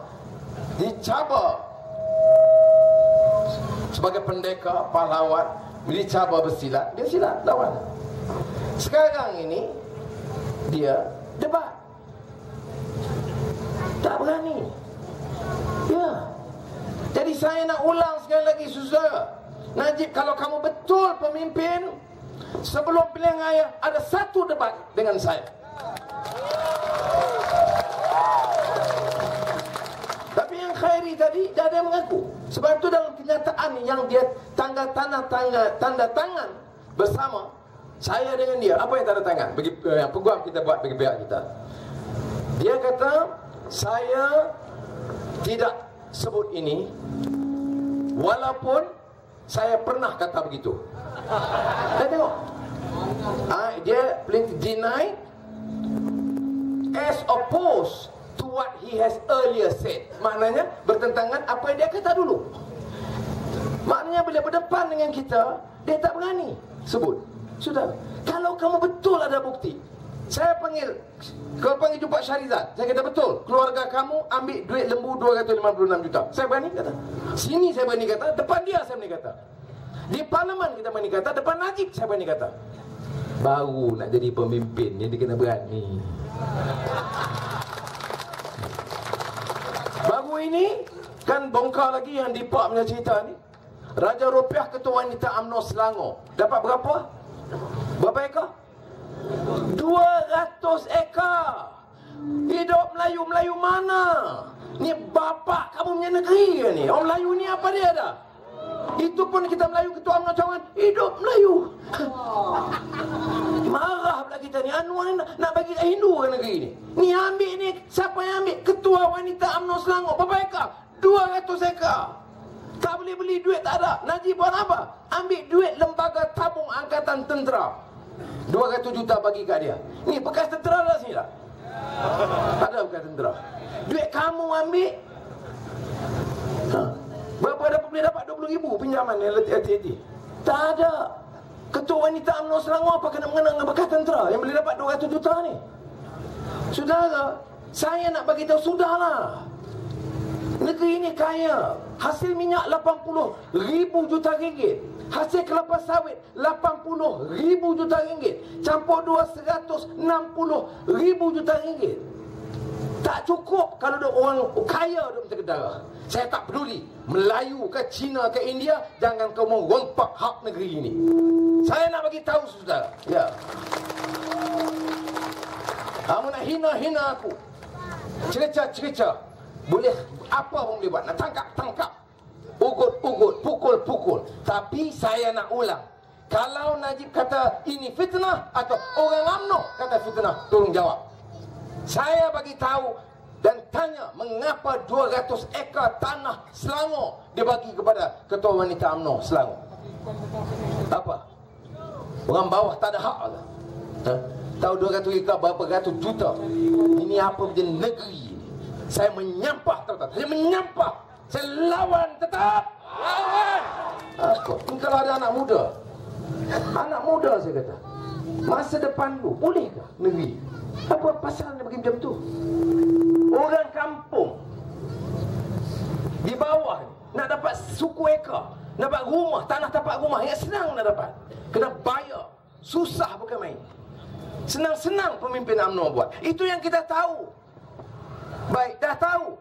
dicabar sebagai pendekar, pahlawan, dicabar bersilat, dia silat lawan. Sekarang ini dia debat, tak berani. Ya. Jadi saya nak ulang sekali lagi, saudara Najib, kalau kamu betul pemimpin, sebelum pilihan raya ada satu debat dengan saya. Tapi yang Khairi tadi dah ada mengaku. Sebab itu dalam kenyataan yang dia tanda tangan bersama saya dengan dia, apa yang tanda tangan bagi yang peguam kita buat bagi pihak kita, dia kata saya tidak sebut ini walaupun saya pernah kata begitu. Kita tengok, dia deny as opposed to what he has earlier said. Maknanya bertentangan apa yang dia kata dulu. Maknanya bila berdepan dengan kita, dia tak berani sebut. Sudah. Kalau kamu betul ada bukti, saya panggil, kalau panggil jumpa Syarizat, saya kata betul, keluarga kamu ambil duit lembu 256 juta. Saya berani kata. Sini saya berani kata, depan dia saya berani kata. Di parlimen kita berani kata, depan Najib saya berani kata. Baru nak jadi pemimpin yang dia kena berani. Baru ini kan bongkar lagi yang Dipak punya cerita ni. Raja Rupiah Ketua Wanita UMNO Selangor dapat berapa? Berapa ekar? 200 ekar. Hidup Melayu-Melayu mana? Ni bapak kamu punya negeri ke ni? Orang Melayu ni apa dia ada? Itu pun kita Melayu Ketua UMNO cawangan hidup Melayu. Marah pula kita ni. Anwar ni nak bagi kat Hindu ke negeri ni? Ni ambil ni, siapa yang ambil? Ketua Wanita UMNO Selangor. Berapa ekar? 200 ekar. Tak boleh beli duit, tak ada. Najib buat apa? Ambil duit lembaga tabung angkatan tentera. 200 juta bagi kat dia. Ni bekas tentera dah sini tak? Ada bekas tentera. Duit kamu ambil. Berapa boleh dapat 20,000 pinjaman yang hati-hati? Tak ada. Ketua Wanita UMNO Selangor apa kena mengenang dengan bekas tentera yang boleh dapat 200 juta ni? Saudara, saya nak bagi tahu sudahlah. Negeri ini kaya. Hasil minyak 80,000 juta ringgit. Hasil kelapa sawit 80,000 juta ringgit. Campur 160,000 juta ringgit. Tak cukup kalau ada orang kaya duduk macam darah. Saya tak peduli Melayu ke Cina ke India, jangan kau mau rompak hak negeri ini. Saya nak bagi tahu saudara. Ya. Kamu nak hina-hina aku, cerca-cerca, boleh apa pun boleh buat. Nak tangkap, ugut-ugut, pukul-pukul. Tapi saya nak ulang, kalau Najib kata ini fitnah atau orang UMNO kata fitnah, tolong jawab. Saya bagi tahu dan tanya, mengapa 200 ekar tanah Selangor dibagi kepada Ketua Wanita UMNO Selangor? Apa? Orang bawah tak ada hak ke? Tahu 200 ekar berapa ratus juta? Ini apa macam negeri? Saya menyampah, tahu tak? Saya menyampah. Saya lawan tetap. Lawan. Apa? Kalau ada anak muda saya kata, masa depan lu bolehkah negeri? Apa pasal dia bagi macam tu? Orang kampung di bawah ni nak dapat suku ekar, nak dapat rumah, tanah tapak rumah yang senang nak dapat. Kena bayar. Susah bukan main. Senang-senang pemimpin UMNO buat. Itu yang kita tahu. Baik, dah tahu.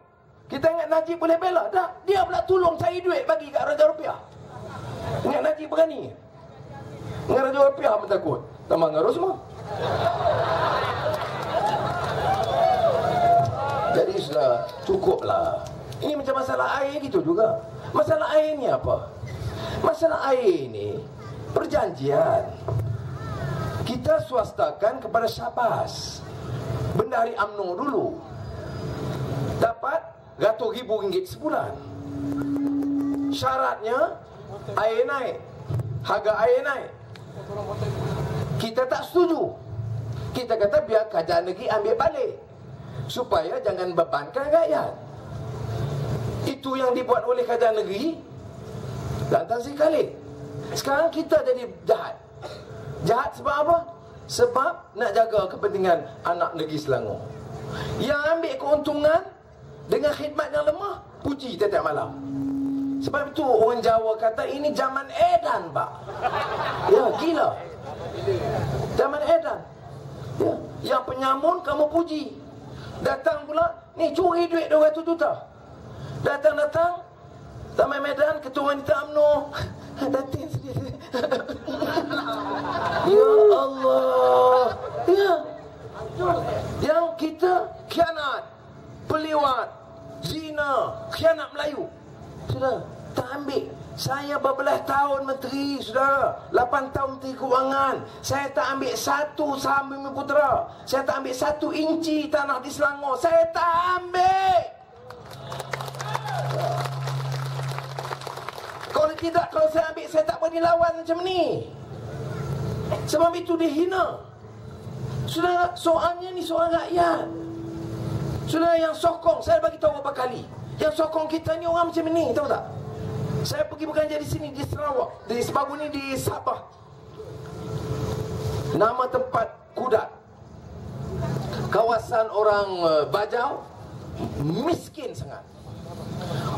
Kita ingat Najib boleh bela. Dah, dia pula tolong cari duit bagi kat Raja Rupiah. Ingat Najib berani? Ingat Raja Rupiah pun takut. Tambah ngarus semua. Jadi sudah cukuplah. Ini macam masalah air gitu juga. Masalah air ni apa? Masalah air ni perjanjian. Kita swastakan kepada Syabas. Bendahari UMNO dulu dapat ratus ribu ringgit sebulan. Syaratnya air naik, harga air naik. Kita tak setuju. Kita kata biar kerajaan negeri ambil balik, supaya jangan bebankan rakyat. Itu yang dibuat oleh kerajaan negeri dan Tan Sri Khalid. Sekarang kita jadi jahat. Jahat sebab apa? Sebab nak jaga kepentingan anak negeri Selangor. Yang ambil keuntungan dengan khidmat yang lemah, puji tiap-tiap malam. Sebab itu orang Jawa kata ini zaman edan, Pak. Ya, gila. Zaman edan. Ya, yang penyamun kamu puji. Datang pula, ni curi duit 200 juta. Datang-datang Taman Medan, Ketua Wanita UMNO datin sendiri. Ya Allah. Ya. Yang kita khianat, peliwat, zina, khianat Melayu. Sudah, tak ambil. Saya berbelas tahun menteri, saudara. 8 tahun menteri kewangan. Saya tak ambil satu saham Bumiputera. Saya tak ambil 1 inci tanah di Selangor. Saya tak ambil. Kalau tidak, kalau saya ambil, saya tak berani lawan macam ni. Sebab itu dihina. Saudara, soalnya ni soal rakyat. Saudara yang sokong, saya bagi tahu beberapa kali, yang sokong kita ni orang macam ni, tahu tak? Saya pergi bekerja di sini, di Sarawak, di Sebagu ni, di Sabah. Nama tempat Kudat, kawasan orang Bajau, miskin sangat.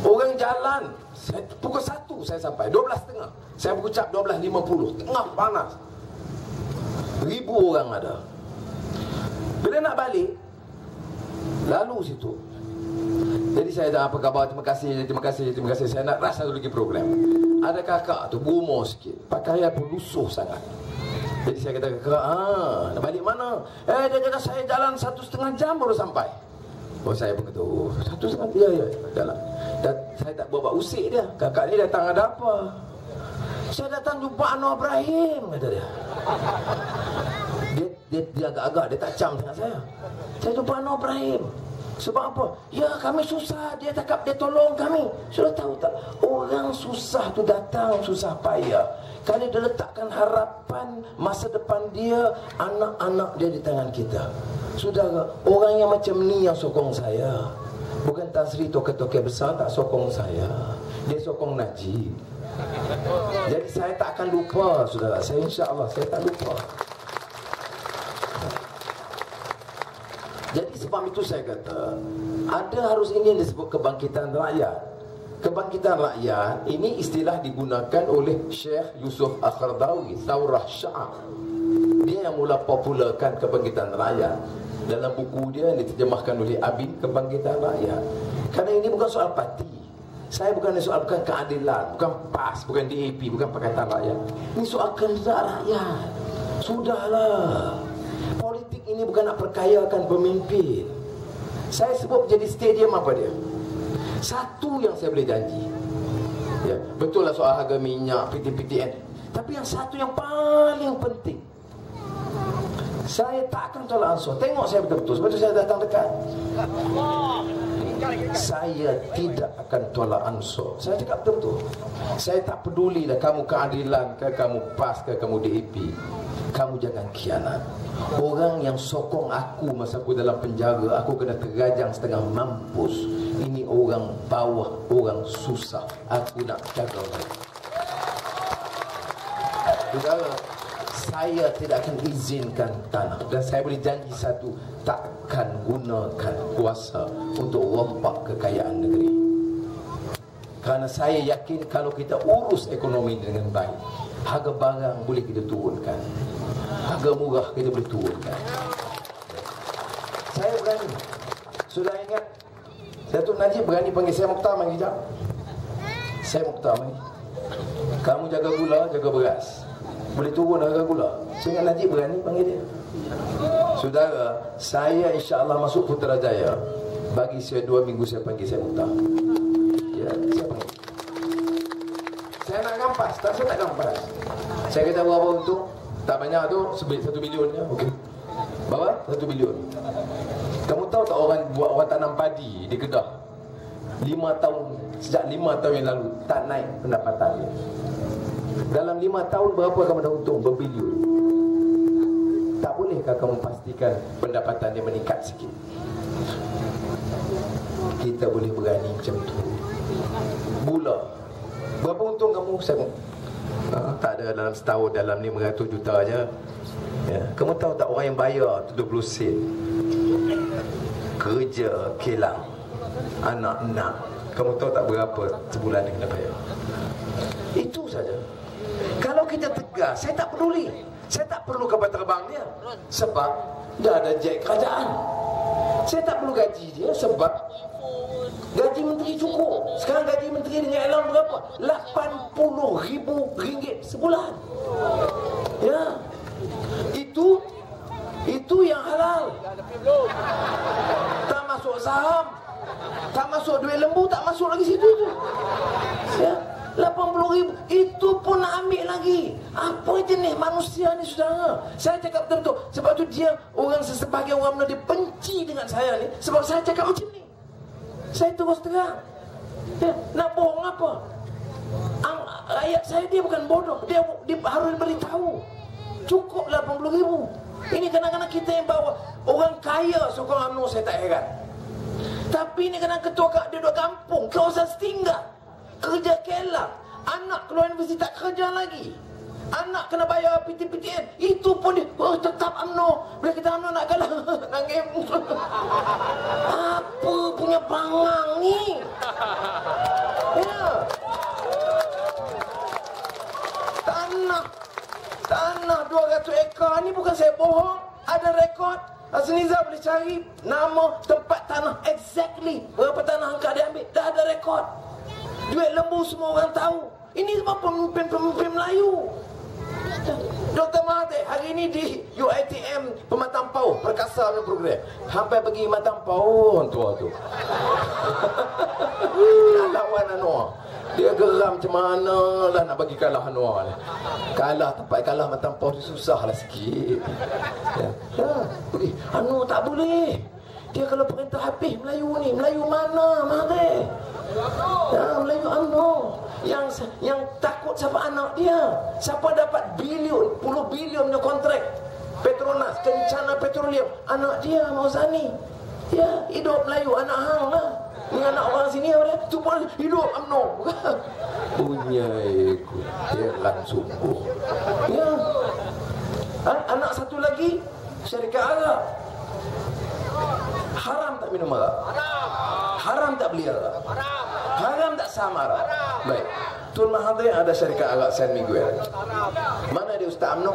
Orang jalan, pukul 1 saya sampai, 12.30. Saya berucap 12.50, tengah panas. 1,000 orang ada. Bila nak balik, lalu situ. Jadi saya dah, apa khabar, terima kasih. Saya nak rasa lagi program. Ada kakak tu berumur sikit, pakaian pun lusuh sangat. Jadi saya kata, kakak, nak balik mana? Dia kata, saya jalan 1,5 jam baru sampai. Oh, saya pun kata, 1,5 jam, ya, jalan. Dan saya tak buat usik dia. Kakak ni datang ada apa? Saya datang jumpa Anwar Ibrahim, kata dia. Dia agak-agak, dia tak cam dengan saya. Saya jumpa Anwar Ibrahim. Sebab apa? Ya, kami susah. Dia cakap dia tolong kami. Sudah tahu tak? Orang susah tu datang, susah payah. Kerana dia letakkan harapan masa depan dia, anak-anak dia di tangan kita. Saudara, orang yang macam ni yang sokong saya. Bukan Tan Sri toke-toke besar tak sokong saya. Dia sokong Najib. Jadi saya tak akan lupa, saudara. Saya insya-Allah saya tak lupa. Jadi sebab itu saya kata, ada harus ini yang disebut kebangkitan rakyat. Kebangkitan rakyat ini istilah digunakan oleh Syekh Yusuf Al-Qaradawi, Thawrah Sya'ab. Dia yang mula popularkan kebangkitan rakyat. Dalam buku dia yang diterjemahkan oleh Abin, Kebangkitan Rakyat. Kerana ini bukan soal parti. Saya bukan keadilan, bukan PAS, bukan DAP, bukan Pakatan Rakyat. Ini soal kehendak rakyat. Sudahlah. Politik ini bukan nak perkayakan pemimpin. Saya sebut jadi stadium apa dia? Satu yang saya boleh janji, ya, betul lah soal harga minyak, PTPTN. Tapi yang satu yang paling penting, saya tak akan tolak ansur. Tengok saya betul-betul. Sebab itu saya datang dekat. Saya tidak akan tolak ansur. Saya cakap betul-betul. Saya tak peduli dah kamu keadilan ke, kamu PAS ke, kamu DAP. Kamu jangan khianat. Orang yang sokong aku masa aku dalam penjara, aku kena tergajang setengah mampus. Ini orang bawah, orang susah. Aku nak jaga mereka. Saudara, saya tidak akan izinkan tanah. Dan saya boleh janji satu, takkan gunakan kuasa untuk rompak kekayaan negeri. Kerana saya yakin kalau kita urus ekonomi dengan baik, harga barang boleh kita turunkan, harga murah kita boleh turunkan. Saya berani. Sudah ingat Datuk Najib berani panggil saya, Mukhtar mari sekejap. Saya Mukhtar mari. Kamu jaga gula, jaga beras. Boleh turun harga gula. Saya ingat Najib berani panggil dia. Saudara, saya insya-Allah masuk Putrajaya. Bagi saya 2 minggu saya panggil saya Mukhtar. Ya, saya panggil. Saya nak kampas, saya tak kampas. Saya kata berapa untung? Tak banyak tu, 1 bilion ya. Okey. Berapa? 1 bilion. Kamu tahu tak orang tanam padi di Kedah 5 tahun, sejak 5 tahun yang lalu tak naik pendapatan dia. Dalam 5 tahun berapa kamu dah untung? Berbilion. Tak bolehkah kamu pastikan pendapatan dia meningkat sikit? Kita boleh berani macam tu. Gula, berapa untung kamu? Saya tak ada, dalam setahun dalam 500 juta aja. Ya. Kamu tahu tak orang yang bayar 70 sen kerja kilang anak-anak, kamu tahu tak berapa sebulan dia kena bayar? Itu saja. Kalau kita tegas, saya tak peduli. Saya tak perlu kapal terbang dia, sebab dah ada jet kerajaan. Saya tak perlu gaji dia, sebab gaji menteri cukup. Sekarang gaji menteri dengan Elon berapa? RM80,000 sebulan. Ya. Itu yang halal. Tak masuk saham, tak masuk duit lembu, tak masuk lagi situ tu. Ya. 80,000 itu pun nak ambil lagi. Apa jenis manusia ni, saudara? Saya cakap betul-betul. Sebab tu dia, sebahagian orang dia benci dengan saya ni, sebab saya cakap macam ni. Saya terus terang. Ya, nak bohong apa? Rakyat saya dia bukan bodoh. Dia harus beritahu. Cukup 80,000. Ini kadang-kadang kita yang bawa. Orang kaya sokong UMNO, saya tak heran. Tapi ini kadang ketua dia duduk kampung, kawasan setinggal, kerja kelak, anak keluar universiti tak kerja lagi. Anak kena bayar PTPTN. Itu pun dia, oh tetap UMNO. Bila kita UMNO nak kalah, nangis. Apa punya bangang ni? Ya. Tanah 200 ekar ni bukan saya bohong. Ada rekod. Asniza boleh cari nama tempat tanah exactly. Berapa tanah angkat dia ambil. Dah ada rekod. Duit lembu semua orang tahu. Ini semua pemimpin-pemimpin Melayu. Dr. Mahathir hari ini di UiTM Pematang Pauh perkasa punya program. Sampai pergi Matang Pauh tua tu. Nak lawan Anwar. Dia geram macam mana lah nak bagi kalah Anwar ni. Kalah tempat kalah Matang Pauh susah lah sikit. Pergi. Anwar tak boleh. Dia kalau perintah habis Melayu ni. Melayu mana Mahathir? Melayu UMNO. Yang takut siapa anak dia. Siapa dapat bilion, puluh bilion punya kontrak Petronas, Kencana Petroleum, anak dia Mauzani. Ya, hidup Melayu anak hang lah. Ni anak orang sini apa dia? Tu pun hidup UMNO. Punya ikut heran sungguh. Ya. Anak satu lagi syarikat Arab. Haram tak minum arak? Haram tak beli arak? Haram tak sama arak? Baik. Tun Mahathir ada syarikat arak San Miguel. Mana dia Ustaz UMNO?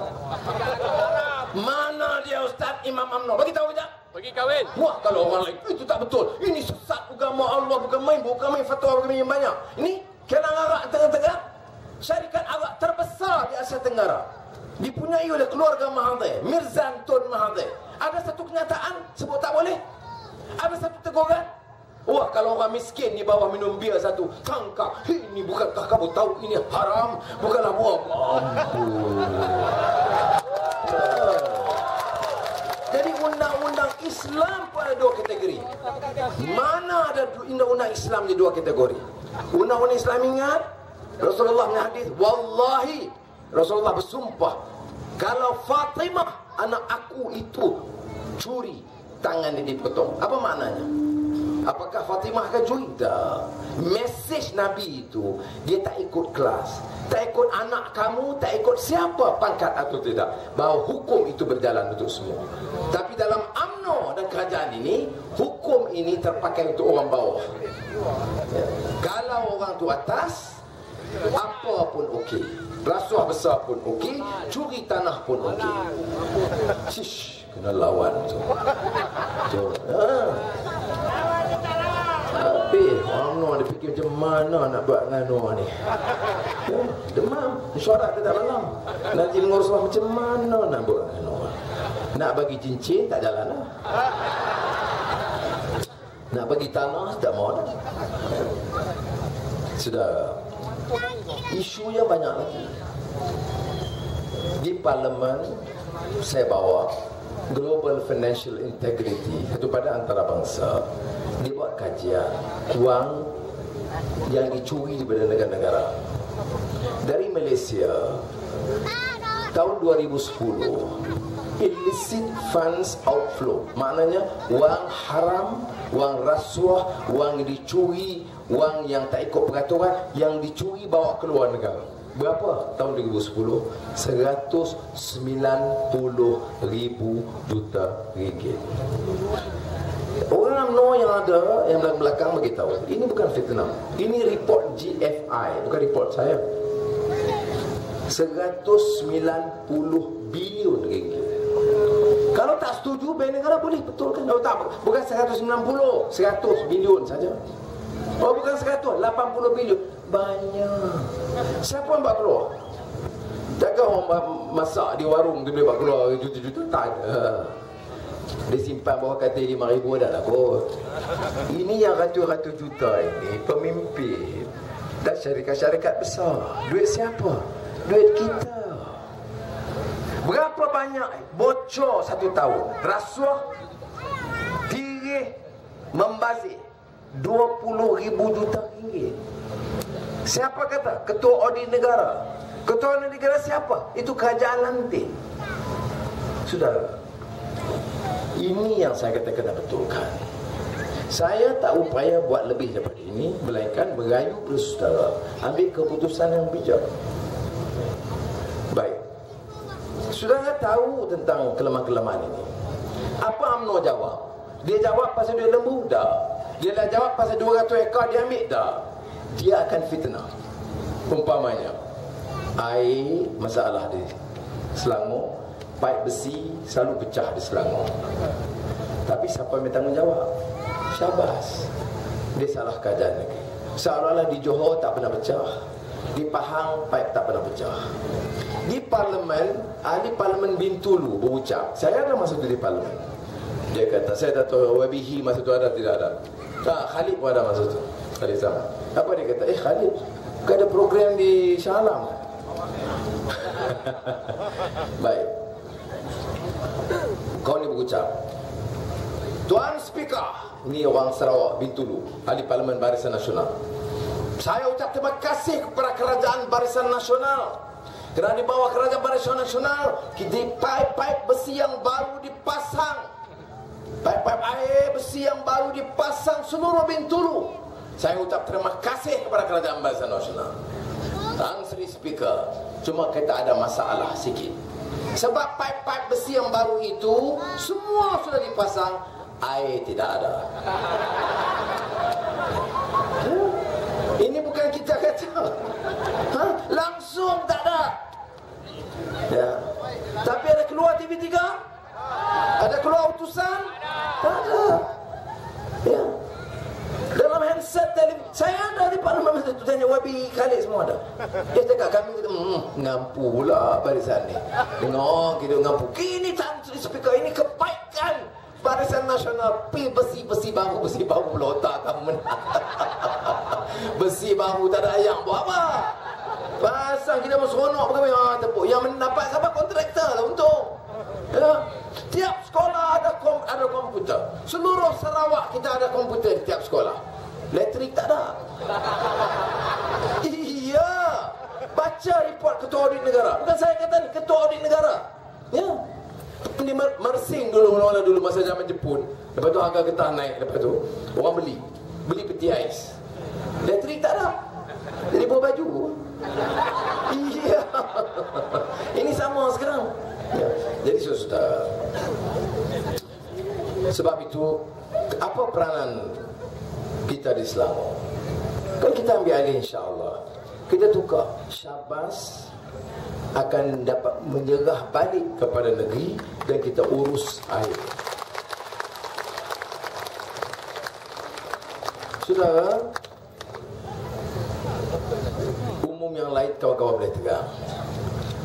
Mana dia Ustaz Imam UMNO? Bagi tahu kejap. Pergi kahwin. Wah, kalau orang lain itu tak betul. Ini sesat agama Allah, bukan main fatwa bukan yang banyak. Ini kelang arak tengah-tengah. Syarikat arak terbesar di Asia Tenggara. Dipunyai oleh keluarga Mahathir, Mirzan Tun Mahathir. Ada satu kenyataan sebut tak boleh. Ada satu teguran. Wah, kalau orang miskin di bawah minum bir satu, tangkap. Ini bukankah kamu tahu ini haram? Bukanlah buang. Jadi undang-undang Islam pada dua kategori. Mana ada undang-undang Islam di dua kategori? Undang-undang Islam ingat Rasulullah punya hadis, wallahi Rasulullah bersumpah, kalau Fatimah anak aku itu curi, tangan dia dipotong. Apa maknanya? Apakah Fatimah akan curi? Tak. Mesej Nabi itu, dia tak ikut kelas, tak ikut anak kamu, tak ikut siapa pangkat atau tidak, bahawa hukum itu berjalan untuk semua. Tapi dalam UMNO dan kerajaan ini, hukum ini terpakai untuk orang bawah. Ya. Kalau orang tu atas, apa pun okey. Rasuah besar pun okey, curi tanah pun okey. Shish, kena lawan tu. Tapi UMNO dia fikir macam mana nak buat dengan Anwar ni. Demam, mesyuarat dia tak malam. Nanti dengar Rasulullah macam mana nak buat dengan Anwar. Nak bagi cincin tak jalan lah. Nak bagi tanah tak mau dah. Sudah. Isunya banyak lagi. Di parlimen saya bawa Global Financial Integrity kepada antarabangsa. Dia buat kajian wang yang dicuri daripada negara-negara. Dari Malaysia tahun 2010, illicit funds outflow, maknanya wang haram, wang rasuah, wang dicuri, wang yang tak ikut peraturan, yang dicuri bawa keluar negara. Berapa tahun 2010? 190,000 juta ringgit. Orang UMNO yang ada, yang belakang beritahu, ini bukan fitnah. Ini report GFI, bukan report saya. 190 bilion ringgit. Kalau tak setuju, bank negara boleh betulkan. Oh tak, bukan 190, 100 bilion saja. Oh bukan 100, 80 bilion. Banyak. Siapa yang buat keluar? Takkan orang masak di warung dia boleh buat keluar juta-juta? Tak ada. Dia simpan bawah katil 5,000 dah lah kot. Ini yang ratus-ratus juta ini pemimpin dan syarikat-syarikat besar. Duit siapa? Duit kita. Berapa banyak bocor satu tahun? Rasuah, tirih, membazir 20,000 juta ringgit. Siapa kata? Ketua Audit Negara. Ketua Audit Negara siapa? Itu kerajaan lantik. Saudara, ini yang saya kata kena betulkan. Saya tak upaya buat lebih daripada ini, melainkan merayu kepada saudara ambil keputusan yang bijak. Baik. Saudara tahu tentang kelemahan-kelemahan ini. Apa UMNO jawab? Dia jawab pasal duit lembu? Tak. Dia dah jawab pasal 200 ekor dia ambil? Tak. Dia akan fitnah. Umpamanya, air masalah di Selangor, paip besi selalu pecah di Selangor. Tapi siapa yang bertanggungjawab? Syabas. Dia salah keadaan lagi. Seolah-olah di Johor tak pernah pecah, di Pahang paip tak pernah pecah. Di parlimen, ahli parlimen Bintulu berucap, saya ada masa tu di parlimen. Dia kata, saya tak tahu Wabihi masa tu ada tidak ada. Khalid pun ada masa tu, Khalid Zaman. Apa dia kata? Khalid, bukan ada program di Shah Alam. Baik, kau ni berucap, Tuan Speaker, ini orang Sarawak, Bintulu, ahli parlimen Barisan Nasional. Saya ucap terima kasih kepada kerajaan Barisan Nasional kerana di bawah kerajaan Barisan Nasional, di paip-paip besi yang baru dipasang, paip-paip air besi yang baru dipasang seluruh Bintulu. Saya ucap terima kasih kepada kerajaan Barisan Nasional. Tan Sri Speaker, cuma kita ada masalah sikit. Sebab paip-paip besi yang baru itu semua sudah dipasang, air tidak ada. Ini bukan kita kata, langsung tak ada. Ya. Tapi ada keluar TV3? Ada keluar utusan? Tak ada. Ya. Dalam handset saya ada di parlimen itu, tanya Wabi Khalid semua ada. Dia cakap kami ngampu pula barisan ni. Dengar kita ngampu. Kini Tan Sri Speaker, ini kebaikan Barisan Nasional. Besi baru pula otak kamu menang. Besi baru tak ada ayam buat apa? Pasang kita seronok berkami. Tepuk yang mendapat siapa? Kontraktor lah untung. Ya. Tiap sekolah ada komputer. Seluruh Sarawak kita ada komputer di tiap sekolah. Elektrik tak ada. Iya. Baca report Ketua Audit Negara. Bukan saya kata ni, Ketua Audit Negara. Ya. Ini mersing dulu masa zaman Jepun. Lepas tu harga getah naik. Lepas tu orang beli peti ais. Elektrik tak ada. Jadi buat baju. Iya. Ini sama sekarang. Ya. Jadi saudara, sebab itu apa peranan kita di Selangor? Kalau kita ambil alih, insya-Allah kita tukar. Syabas akan dapat menyerah balik kepada negeri dan kita urus air. Saudara, umum yang lain kawan-kawan boleh tegang.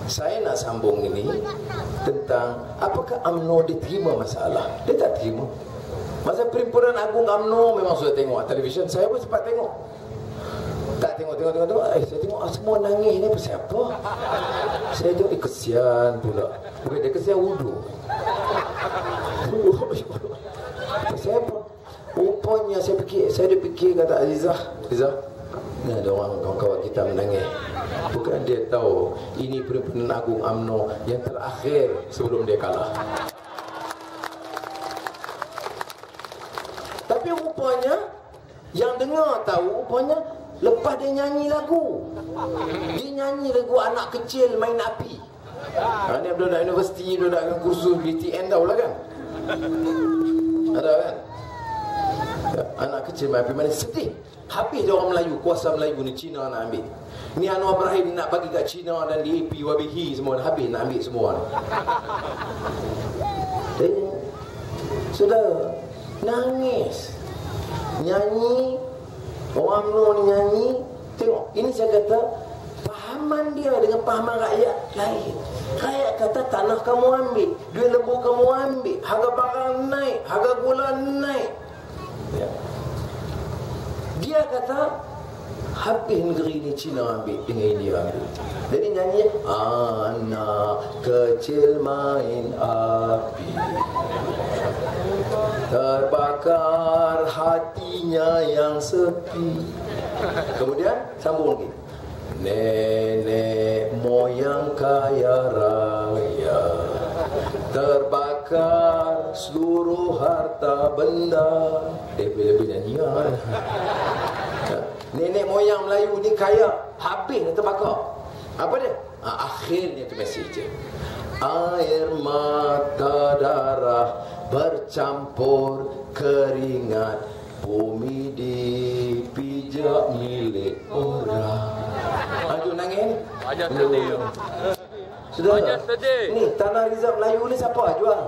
Saya nak sambung ini tentang apakah UMNO diterima masalah. Dia tak terima. Masa Perhimpunan Agung UMNO memang sudah tengok televisyen. Saya pun sempat tengok. Tak tengok. Saya tengok semua nangis ni pasal apa? Saya tengok kesian pula. Bukan dia kesian wudu. Pasal apa? Rupanya saya fikir kata Azizah, ni ada orang kawan-kawan kita menangis. Bukan dia tahu ini Perhimpunan Agung UMNO yang terakhir sebelum dia kalah. Tapi rupanya yang dengar tahu, rupanya lepas dia nyanyi lagu, dia nyanyi lagu anak kecil main api. Ini budak universiti, budak kursus BTN tahu lah kan. Ada kan? Anak kecil main api, mana sedih. Habis dia orang Melayu, kuasa Melayu ni Cina nak ambil. Ni Anwar Ibrahim nak bagi kat Cina dan DAP, Wabihi semua habis nak ambil semua ni. Jadi saudara nangis. Nyanyi, orang UMNO ni nyanyi. Tengok, ini saya kata pahaman dia dengan pahaman rakyat lain. Rakyat kata tanah kamu ambil, duit lembu kamu ambil, harga barang naik, harga gula naik. Ya. Dia kata habis negeri ni Cina ambil, dengan India ambil. Jadi nyanyi anak kecil main api, terbakar hatinya yang sepi. Kemudian sambung lagi, nenek moyang kaya raya, terbakar seluruh harta benda. Lebih nyanyian. Nenek moyang Melayu ni kaya, habis dah terbakar. Apa dia? Akhirnya itu mesej. Air mata darah bercampur keringat, bumi dipijak milik orang. Aduh nangis. Ajar sedih. Sudah. Ajar sedih. Ni tanah Rizal Melayu ni siapa jual?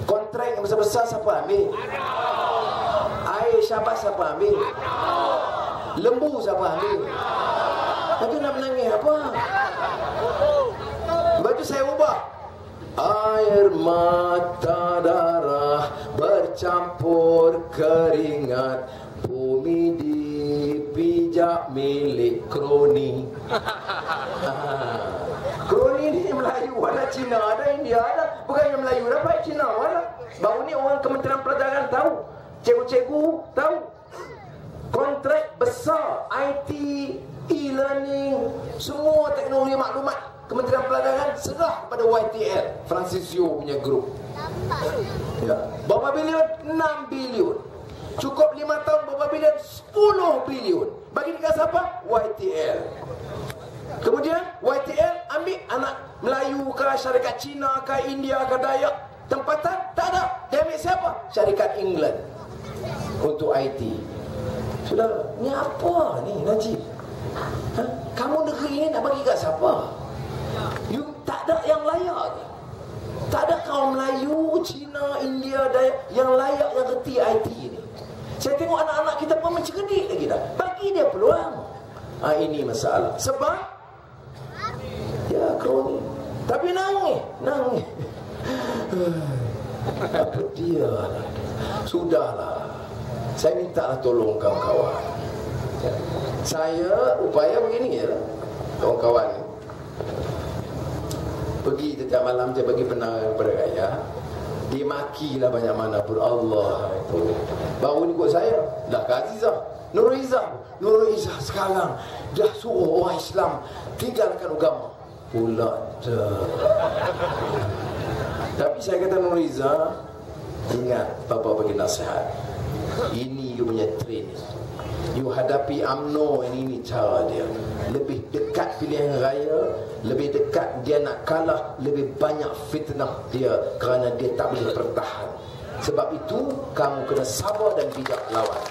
Kontrak yang besar-besar siapa ambil? Air Syabas siapa ambil? Lembu siapa ambil? Lepas tu nak menangis apa? Lepas tu saya ubah. Air mata darah bercampur keringat, bumi dipijak milik kroni. Kroni ni Melayu, ada Cina, ada India, ada. Bukannya Melayu, dapat Cina, ada. Baru ni orang Kementerian Perdagangan tahu, cikgu-cikgu tahu. Kontrak besar IT, e-learning, semua teknologi maklumat Kementerian Perdagangan serah kepada YTL, Francisco punya grup. Ya. Berapa bilion? 6 bilion. Cukup 5 tahun berapa bilion? 10 bilion. Bagi dekat siapa? YTL. Kemudian YTL ambil anak Melayu ke, syarikat Cina ke, India ke, Dayak. Tempatan? Tak ada. Dia ambil siapa? Syarikat England untuk IT. Sudah, ni apa ni Najib? Ha? Kamu negeri ini nak bagi kat siapa? You tak ada yang layak. Tak ada kaum Melayu, Cina, India, Dayak yang layak, yang reti IT ni. Saya tengok anak-anak kita pun mencerdik lagi dah. Bagi dia peluang. Ini masalah. Sebab ya kroni. Tapi nangis. Apa dia lah. Sudahlah. Saya minta lah tolong kawan-kawan. Saya upaya begini ya, kawan-kawan. Pergi setiap malam saya bagi penerangan kepada rakyat. Dimakilah banyak mana pun Allah itu. Baru ni ikut saya. Dah ke Azizah, Nurul Izzah sekarang dah suruh orang Islam tinggalkan agama. Pula dah. Tapi saya kata Nurul Izzah, ingat Papa bagi nasihat. Ini you punya training. You hadapi UMNO, ini cara dia. Lebih dekat pilihan raya, lebih dekat dia nak kalah, lebih banyak fitnah dia kerana dia tak boleh bertahan. Sebab itu kamu kena sabar dan bijak lawan.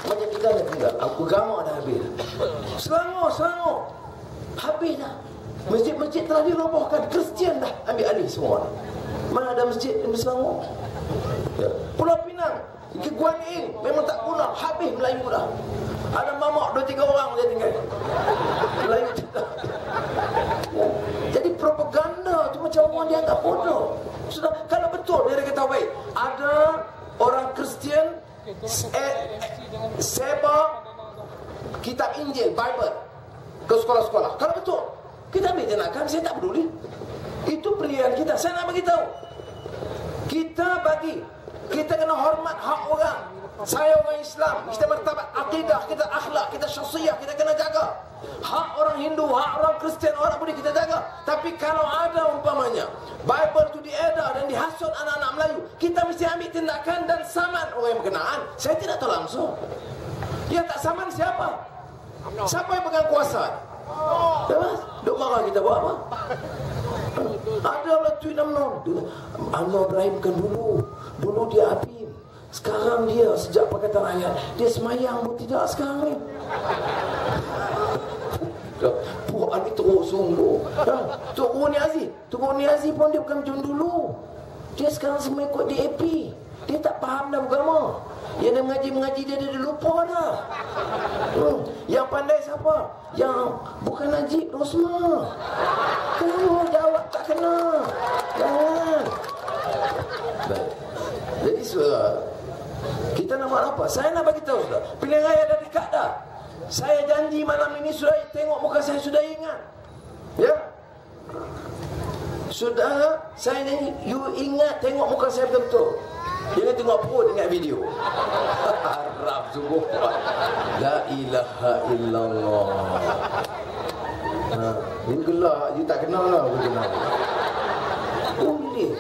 Macam kita dah tinggal, agama dah habis. Selangor habis dah. Masjid-masjid telah dirobohkan, Kristian dah ambil alih semua. Mana ada masjid di Selangor? Ya. Pulau Pinang, ke Guan Ing memang tak guna, habis Melayu dah. Ada mamak 2-3 orang dia tinggal. Melayu tak. Ya. Jadi propaganda tu macam orang dia anggap bodoh. Sudah, kalau betul dia kata baik, ada orang Kristian sebar kitab Injil, Bible ke sekolah-sekolah. Kalau betul, kita ambil tindakan, saya tak peduli. Itu pilihan kita. Saya nak bagi tahu. Kita kena hormat hak orang. Saya orang Islam, kita martabat akidah, kita akhlak, kita syakhsiyah, kita kena jaga. Hak orang Hindu, hak orang Kristian, orang Buddha kita jaga. Tapi kalau ada umpamanya Bible itu diedar dan dihasut anak-anak Melayu, kita mesti ambil tindakan dan saman orang yang berkenaan. Saya tidak tahu langsung. Yang tak saman siapa? Siapa yang pegang kuasa? Bebas. Duk marah kita buat apa? Ada lah tweet UMNO. Anwar Ibrahim kan dulu dia apim. Sekarang dia sejak Pakatan Rakyat dia semayang pun tidak sekarang ni. Puan ni teruk sungguh. Tok Ni Aziz pun dia bukan macam dulu. Dia sekarang semua ikut DAP. Dia tak faham dah agama. Yang dia mengaji dia lupa dah. Yang pandai siapa? Yang bukan Najib Rosma. Kamu jawab tak kena. Jangan. Baik. Jadi saudara, kita nak buat apa? Saya nak bagi tahu saudara, pilihan raya dah dekat dah. Saya janji malam ini sudah tengok muka saya sudah ingat. Ya. Saudara, saya ni you ingat tengok muka saya betul-betul. Jangan tengok perut, ingat video. Harap sungguh. La ilaha illallah. Ini gelak, you tak kenal lah. Boleh.